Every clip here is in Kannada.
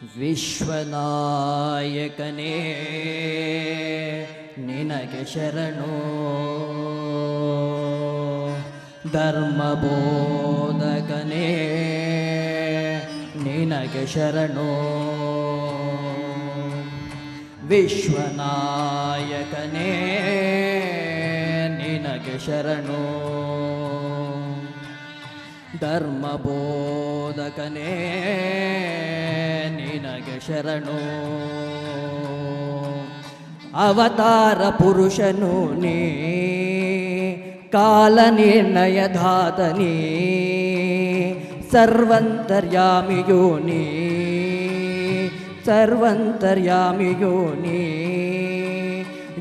ವಿಶ್ವನಾಯಕನೇ ನಿನಗೆ ಶರಣು, ಧರ್ಮಬೋಧಕನೇ ನಿನಗೆ ಶರಣು, ವಿಶ್ವನಾಯಕನೇ ನಿನಗೆ ಶರಣು, ಧರ್ಮಬೋಧಕನೇ ನಿನಗೆ ಶರಣು. ಅವತಾರ ಪುರುಷನು ನೀ, ಕಾಲ ನಿರ್ಣಯಧಾತನೇ, ಸರ್ವಂತರ್ಯಾಮಿಯೋ ನೀ, ಸರ್ವಂತರ್ಯಾಮಿಯೋ ನೀ.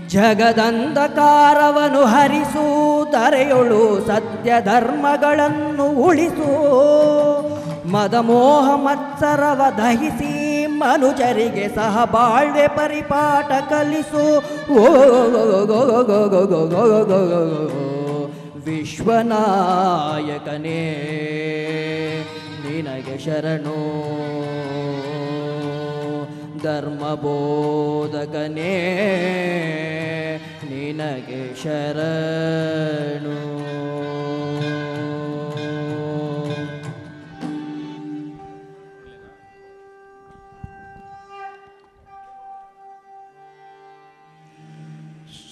ಜಗದಂಧಕಾರವನು ಹರಿಸು, ಧರೆಯೊಳು ಸತ್ಯ ಧರ್ಮಗಳನ್ನು ಉಳಿಸು, ಮದಮೋಹ ಮತ್ಸರವ ದಹಿಸಿ ಮನುಜರಿಗೆ ಸಹ ಬಾಳ್ವೆ ಪರಿಪಾಠ ಕಲಿಸು. ಓ ವಿಶ್ವನಾಯಕನೇ ನಿನಗೆ ಶರಣು, ಧರ್ಮಬೋಧಕನೇ ನಿನಗೆ ಶರಣು.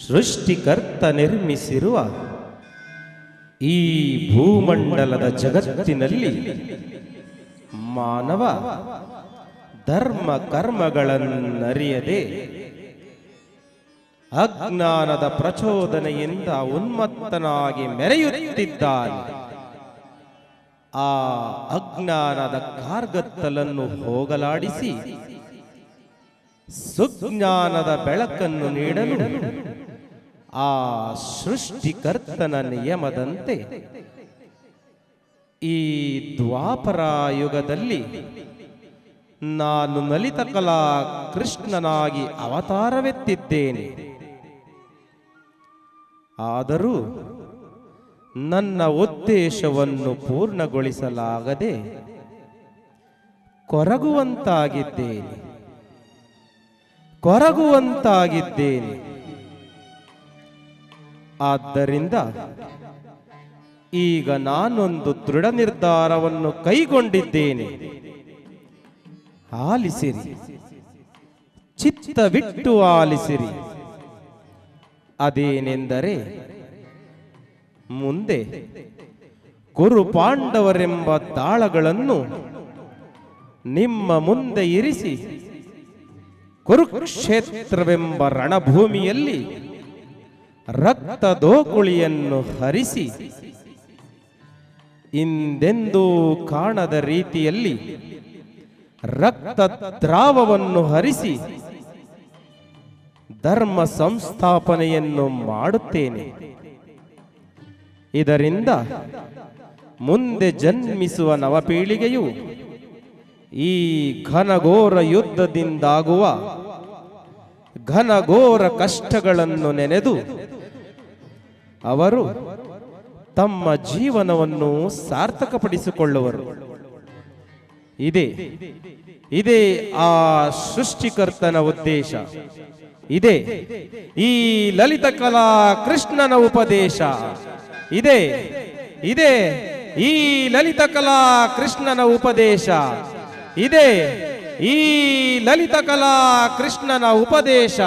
ಸೃಷ್ಟಿಕರ್ತ ನಿರ್ಮಿಸಿರುವ ಈ ಭೂಮಂಡಲದ ಜಗತ್ತಿನಲ್ಲಿ ಮಾನವ ಧರ್ಮ ಕರ್ಮಗಳನ್ನರಿಯದೆ ಅಜ್ಞಾನದ ಪ್ರಚೋದನೆಯಿಂದ ಉನ್ಮತ್ತನಾಗಿ ಮೆರೆಯುತ್ತಿದ್ದಾನೆ. ಆ ಅಜ್ಞಾನದ ಕಾರ್ಗತ್ತಲನ್ನು ಹೋಗಲಾಡಿಸಿ ಸುಜ್ಞಾನದ ಬೆಳಕನ್ನು ನೀಡಲು ಆ ಸೃಷ್ಟಿಕರ್ತನ ನಿಯಮದಂತೆ ಈ ದ್ವಾಪರ ಯುಗದಲ್ಲಿ ನಾನು ಲಲಿತ ಕಲಾ ಕೃಷ್ಣನಾಗಿ ಅವತಾರವೆತ್ತಿದ್ದೇನೆ. ಆದರೂ ನನ್ನ ಉದ್ದೇಶವನ್ನು ಪೂರ್ಣಗೊಳಿಸಲಾಗದೆ ಕೊರಗುವಂತಾಗಿದ್ದೇನೆ. ಆದ್ದರಿಂದ ಈಗ ನಾನೊಂದು ದೃಢ ನಿರ್ಧಾರವನ್ನು ಕೈಗೊಂಡಿದ್ದೇನೆ. ಆಲಿಸಿರಿ, ಚಿತ್ತವಿಟ್ಟು ಆಲಿಸಿರಿ. ಅದೇನೆಂದರೆ, ಮುಂದೆ ಕುರು ಪಾಂಡವರೆಂಬ ದಾಳಗಳನ್ನು ನಿಮ್ಮ ಮುಂದೆ ಇರಿಸಿ ಕುರುಕ್ಷೇತ್ರವೆಂಬ ರಣಭೂಮಿಯಲ್ಲಿ ರಕ್ತದೋಕುಳಿಯನ್ನು ಹರಿಸಿ ಹಿಂದೆಂದೂ ಕಾಣದ ರೀತಿಯಲ್ಲಿ ರಕ್ತದ್ರಾವವನ್ನು ಹರಿಸಿ ಧರ್ಮ ಸಂಸ್ಥಾಪನೆಯನ್ನು ಮಾಡುತ್ತೇನೆ. ಇದರಿಂದ ಮುಂದೆ ಜನ್ಮಿಸುವ ನವಪೀಳಿಗೆಯು ಈ ಘನಘೋರ ಯುದ್ಧದಿಂದಾಗುವ ಘನಘೋರ ಕಷ್ಟಗಳನ್ನು ನೆನೆದು ಅವರು ತಮ್ಮ ಜೀವನವನ್ನು ಸಾರ್ಥಕಪಡಿಸಿಕೊಳ್ಳುವರು. ಇದೇ ಆ ಸೃಷ್ಟಿಕರ್ತನ ಉದ್ದೇಶ. ಇದೇ ಈ ಲಲಿತ ಕಲಾ ಕೃಷ್ಣನ ಉಪದೇಶ. ಇದೇ ಈ ಲಲಿತ ಕಲಾ ಕೃಷ್ಣನ ಉಪದೇಶ. ಇದೇ ಈ ಲಲಿತ ಕಲಾ ಕೃಷ್ಣನ ಉಪದೇಶ.